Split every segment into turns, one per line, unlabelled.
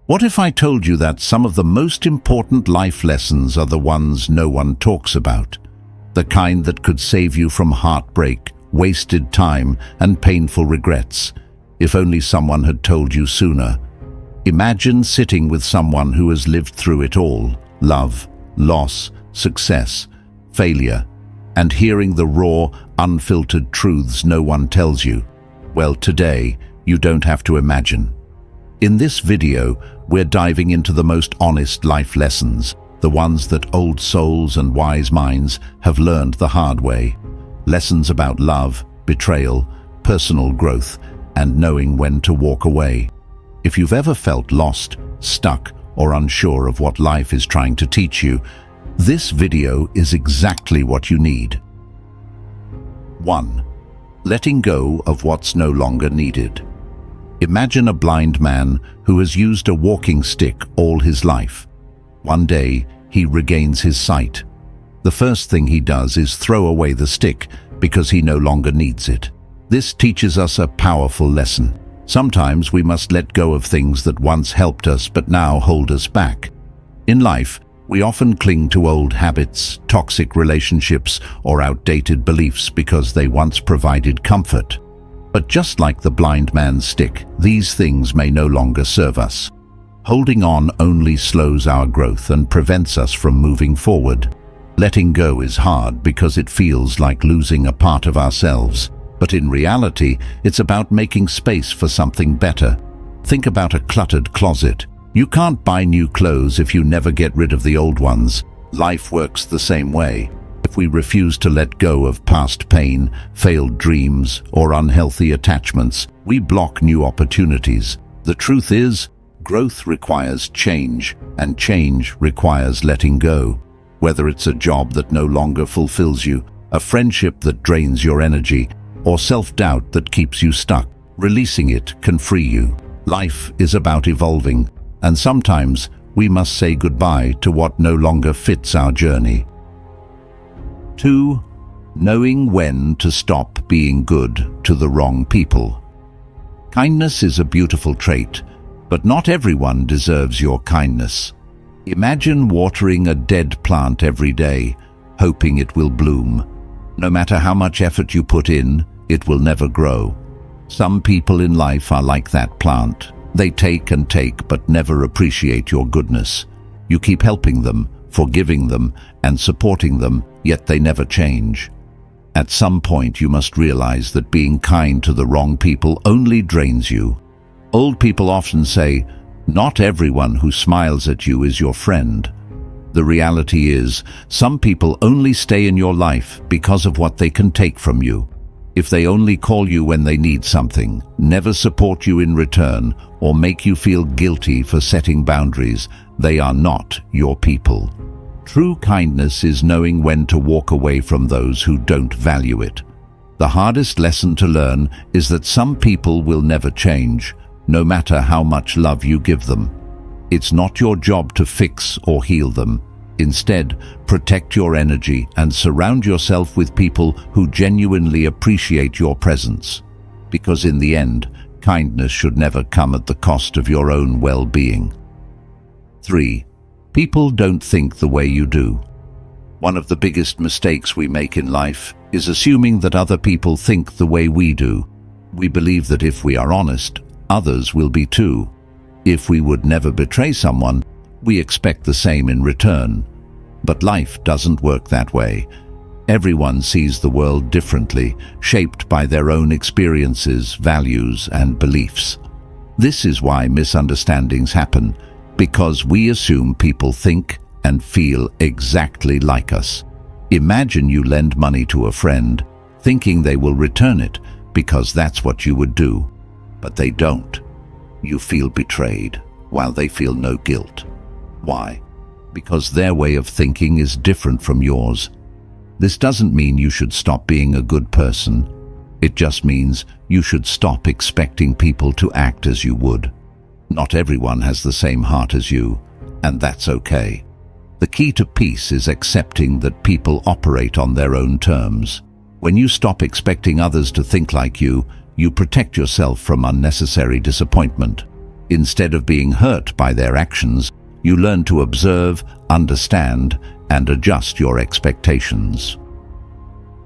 What if I told you that some of the most important life lessons are the ones no one talks about? The kind that could save you from heartbreak, wasted time, and painful regrets, if only someone had told you sooner. Imagine sitting with someone who has lived through it all: love, loss, success, failure, and hearing the raw, unfiltered truths no one tells you. Well, today, you don't have to imagine. In this video, we're diving into the most honest life lessons, the ones that old souls and wise minds have learned the hard way. Lessons about love, betrayal, personal growth, and knowing when to walk away. If you've ever felt lost, stuck, or unsure of what life is trying to teach you, this video is exactly what you need. 1. Letting go of what's no longer needed. Imagine a blind man who has used a walking stick all his life. One day, he regains his sight. The first thing he does is throw away the stick because he no longer needs it. This teaches us a powerful lesson. Sometimes we must let go of things that once helped us but now hold us back. In life, we often cling to old habits, toxic relationships, or outdated beliefs because they once provided comfort. But just like the blind man's stick, these things may no longer serve us. Holding on only slows our growth and prevents us from moving forward. Letting go is hard because it feels like losing a part of ourselves. But in reality, it's about making space for something better. Think about a cluttered closet. You can't buy new clothes if you never get rid of the old ones. Life works the same way. If we refuse to let go of past pain, failed dreams, or unhealthy attachments, we block new opportunities. The truth is, growth requires change, and change requires letting go. Whether it's a job that no longer fulfills you, a friendship that drains your energy, or self-doubt that keeps you stuck, releasing it can free you. Life is about evolving, and sometimes we must say goodbye to what no longer fits our journey. 2. Knowing when to stop being good to the wrong people. Kindness is a beautiful trait, but not everyone deserves your kindness. Imagine watering a dead plant every day, hoping it will bloom. No matter how much effort you put in, it will never grow. Some people in life are like that plant. They take and take but never appreciate your goodness. You keep helping them, forgiving them, and supporting them, yet they never change. At some point you must realize that being kind to the wrong people only drains you. Old people often say, "Not everyone who smiles at you is your friend." The reality is, some people only stay in your life because of what they can take from you. If they only call you when they need something, never support you in return, or make you feel guilty for setting boundaries, they are not your people. True kindness is knowing when to walk away from those who don't value it. The hardest lesson to learn is that some people will never change, no matter how much love you give them. It's not your job to fix or heal them. Instead, protect your energy and surround yourself with people who genuinely appreciate your presence. Because in the end, kindness should never come at the cost of your own well-being. 3. People don't think the way you do. One of the biggest mistakes we make in life is assuming that other people think the way we do. We believe that if we are honest, others will be too. If we would never betray someone, we expect the same in return. But life doesn't work that way. Everyone sees the world differently, shaped by their own experiences, values, and beliefs. This is why misunderstandings happen, because we assume people think and feel exactly like us. Imagine you lend money to a friend, thinking they will return it because that's what you would do. But they don't. You feel betrayed, while they feel no guilt. Why? Because their way of thinking is different from yours. This doesn't mean you should stop being a good person. It just means you should stop expecting people to act as you would. Not everyone has the same heart as you, and that's okay. The key to peace is accepting that people operate on their own terms. When you stop expecting others to think like you, you protect yourself from unnecessary disappointment. Instead of being hurt by their actions, you learn to observe, understand, and adjust your expectations.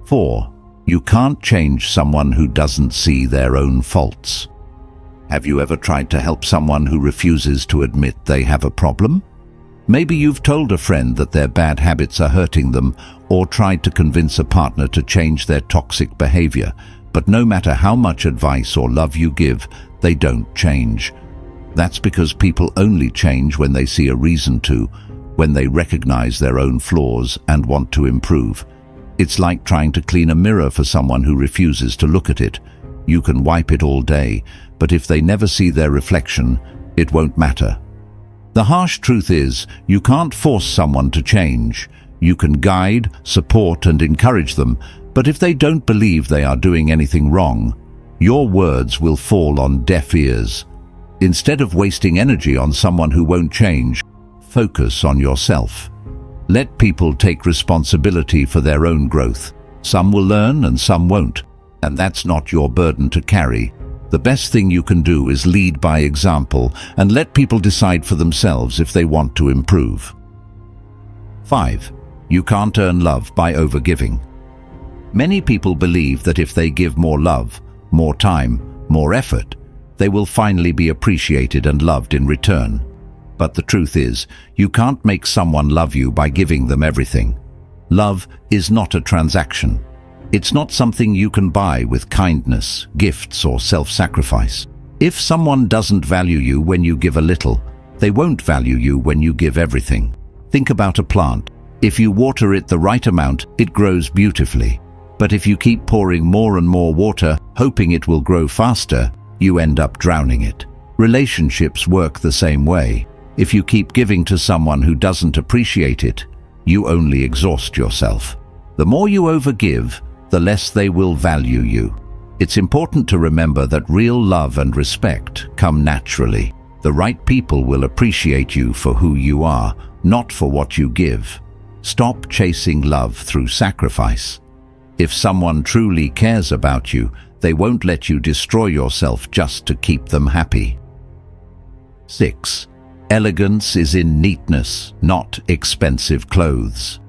4. You can't change someone who doesn't see their own faults. Have you ever tried to help someone who refuses to admit they have a problem? Maybe you've told a friend that their bad habits are hurting them, or tried to convince a partner to change their toxic behavior, but no matter how much advice or love you give, they don't change. That's because people only change when they see a reason to, when they recognize their own flaws and want to improve. It's like trying to clean a mirror for someone who refuses to look at it. You can wipe it all day, but if they never see their reflection, it won't matter. The harsh truth is, you can't force someone to change. You can guide, support, and encourage them, but if they don't believe they are doing anything wrong, your words will fall on deaf ears. Instead of wasting energy on someone who won't change, focus on yourself. Let people take responsibility for their own growth. Some will learn and some won't, and that's not your burden to carry. The best thing you can do is lead by example and let people decide for themselves if they want to improve. 5. You can't earn love by overgiving. Many people believe that if they give more love, more time, more effort, they will finally be appreciated and loved in return. But the truth is, you can't make someone love you by giving them everything. Love is not a transaction. It's not something you can buy with kindness, gifts, or self-sacrifice. If someone doesn't value you when you give a little, they won't value you when you give everything. Think about a plant. If you water it the right amount, it grows beautifully. But if you keep pouring more and more water, hoping it will grow faster, you end up drowning it. Relationships work the same way. If you keep giving to someone who doesn't appreciate it, you only exhaust yourself. The more you overgive, the less they will value you. It's important to remember that real love and respect come naturally. The right people will appreciate you for who you are, not for what you give. Stop chasing love through sacrifice. If someone truly cares about you, they won't let you destroy yourself just to keep them happy. 6. Elegance is in neatness, not expensive clothes.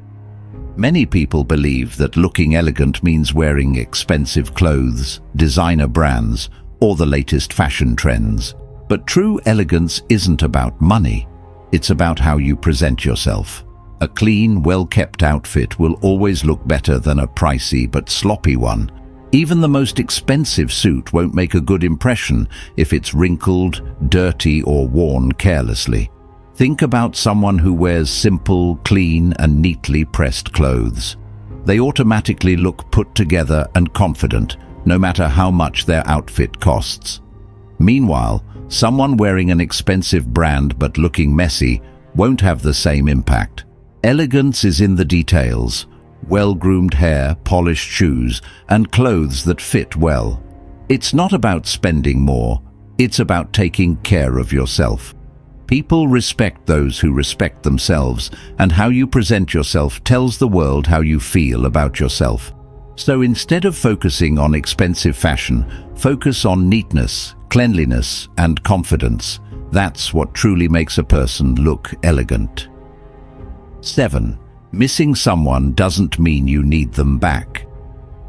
Many people believe that looking elegant means wearing expensive clothes, designer brands, or the latest fashion trends. But true elegance isn't about money. It's about how you present yourself. A clean, well-kept outfit will always look better than a pricey but sloppy one. Even the most expensive suit won't make a good impression if it's wrinkled, dirty, or worn carelessly. Think about someone who wears simple, clean, and neatly pressed clothes. They automatically look put together and confident, no matter how much their outfit costs. Meanwhile, someone wearing an expensive brand but looking messy won't have the same impact. Elegance is in the details. Well-groomed hair, polished shoes, and clothes that fit well. It's not about spending more, it's about taking care of yourself. People respect those who respect themselves, and how you present yourself tells the world how you feel about yourself. So instead of focusing on expensive fashion, focus on neatness, cleanliness, and confidence. That's what truly makes a person look elegant. 7. Missing someone doesn't mean you need them back.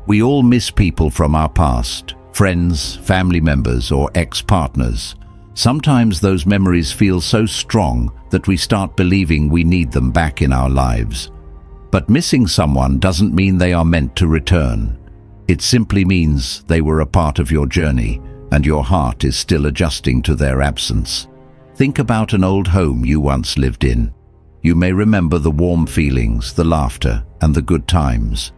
We all miss people from our past, friends, family members, or ex-partners. Sometimes those memories feel so strong that we start believing we need them back in our lives. But missing someone doesn't mean they are meant to return. It simply means they were a part of your journey, and your heart is still adjusting to their absence. Think about an old home you once lived in. You may remember the warm feelings, the laughter, and the good times.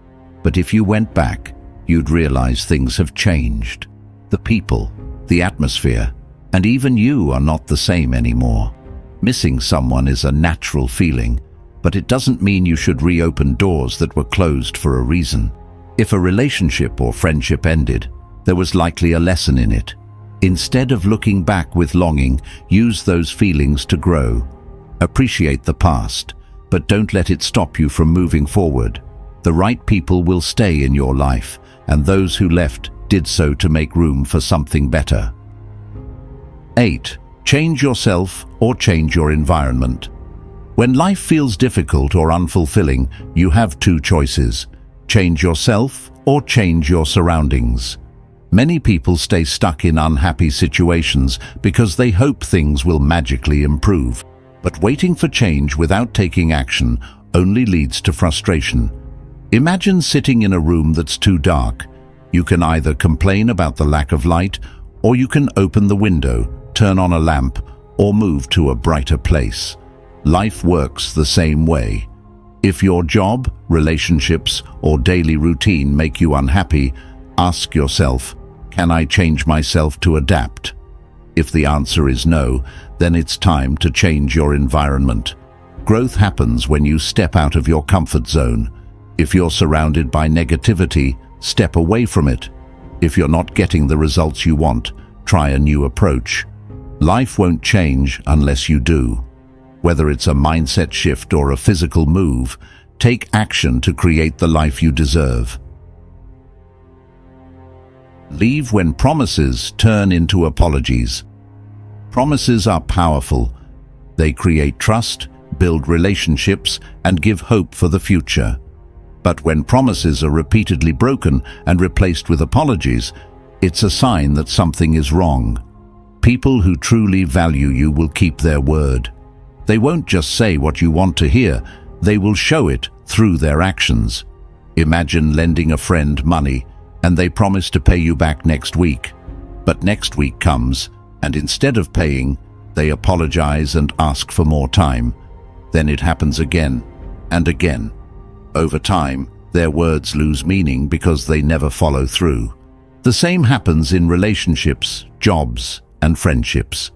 But if you went back, you'd realize things have changed. The people, the atmosphere, and even you are not the same anymore. Missing someone is a natural feeling, but it doesn't mean you should reopen doors that were closed for a reason. If a relationship or friendship ended, there was likely a lesson in it. Instead of looking back with longing, use those feelings to grow. Appreciate the past, but don't let it stop you from moving forward. The right people will stay in your life, and those who left did so to make room for something better. 8. Change yourself or change your environment. When life feels difficult or unfulfilling, you have two choices: change yourself or change your surroundings. Many people stay stuck in unhappy situations because they hope things will magically improve. But waiting for change without taking action only leads to frustration. Imagine sitting in a room that's too dark. You can either complain about the lack of light, or you can open the window, turn on a lamp, or move to a brighter place. Life works the same way. If your job, relationships, or daily routine make you unhappy, ask yourself, can I change myself to adapt? If the answer is no, then it's time to change your environment. Growth happens when you step out of your comfort zone. If you're surrounded by negativity, step away from it. If you're not getting the results you want, try a new approach. Life won't change unless you do. Whether it's a mindset shift or a physical move, take action to create the life you deserve. Leave when promises turn into apologies. Promises are powerful. They create trust, build relationships, and give hope for the future. But when promises are repeatedly broken and replaced with apologies, it's a sign that something is wrong. People who truly value you will keep their word. They won't just say what you want to hear, they will show it through their actions. Imagine lending a friend money and they promise to pay you back next week. But next week comes, and instead of paying, they apologize and ask for more time. Then it happens again and again. Over time, their words lose meaning because they never follow through. The same happens in relationships, jobs, and friendships.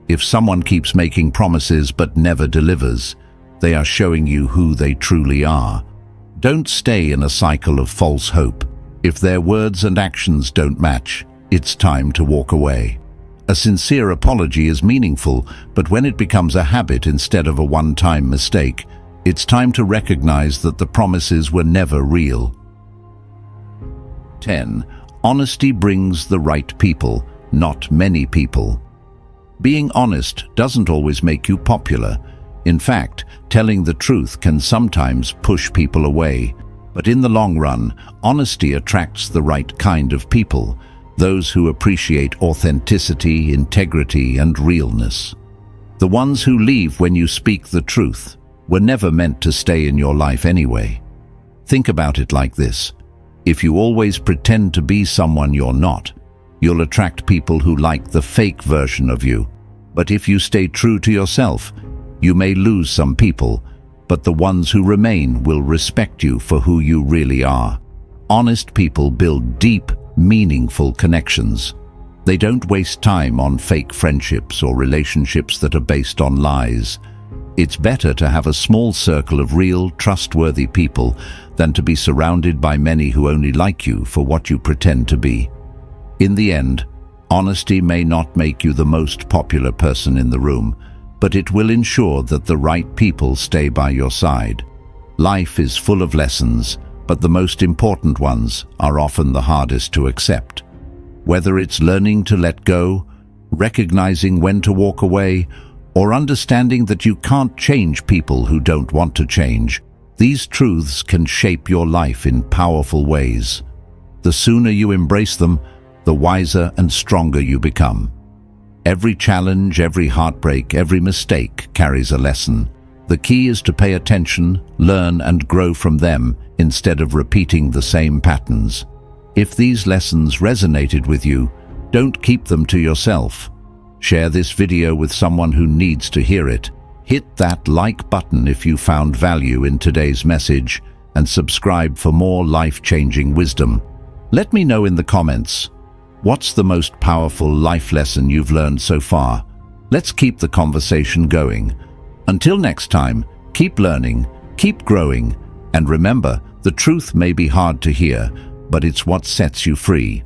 If someone keeps making promises but never delivers, they are showing you who they truly are. Don't stay in a cycle of false hope. If their words and actions don't match, it's time to walk away. A sincere apology is meaningful, but when it becomes a habit instead of a one-time mistake, it's time to recognize that the promises were never real. 10. Honesty brings the right people, not many people. Being honest doesn't always make you popular. In fact, telling the truth can sometimes push people away. But in the long run, honesty attracts the right kind of people, those who appreciate authenticity, integrity, and realness. The ones who leave when you speak the truth were never meant to stay in your life anyway. Think about it like this. If you always pretend to be someone you're not, you'll attract people who like the fake version of you. But if you stay true to yourself, you may lose some people, but the ones who remain will respect you for who you really are. Honest people build deep, meaningful connections. They don't waste time on fake friendships or relationships that are based on lies. It's better to have a small circle of real, trustworthy people than to be surrounded by many who only like you for what you pretend to be. In the end, honesty may not make you the most popular person in the room, but it will ensure that the right people stay by your side. Life is full of lessons, but the most important ones are often the hardest to accept. Whether it's learning to let go, recognizing when to walk away, or understanding that you can't change people who don't want to change, these truths can shape your life in powerful ways. The sooner you embrace them, the wiser and stronger you become. Every challenge, every heartbreak, every mistake carries a lesson. The key is to pay attention, learn, and grow from them instead of repeating the same patterns. If these lessons resonated with you, don't keep them to yourself. Share this video with someone who needs to hear it. Hit that like button if you found value in today's message, and subscribe for more life-changing wisdom. Let me know in the comments, what's the most powerful life lesson you've learned so far? Let's keep the conversation going. Until next time, keep learning, keep growing, and remember, the truth may be hard to hear, but it's what sets you free.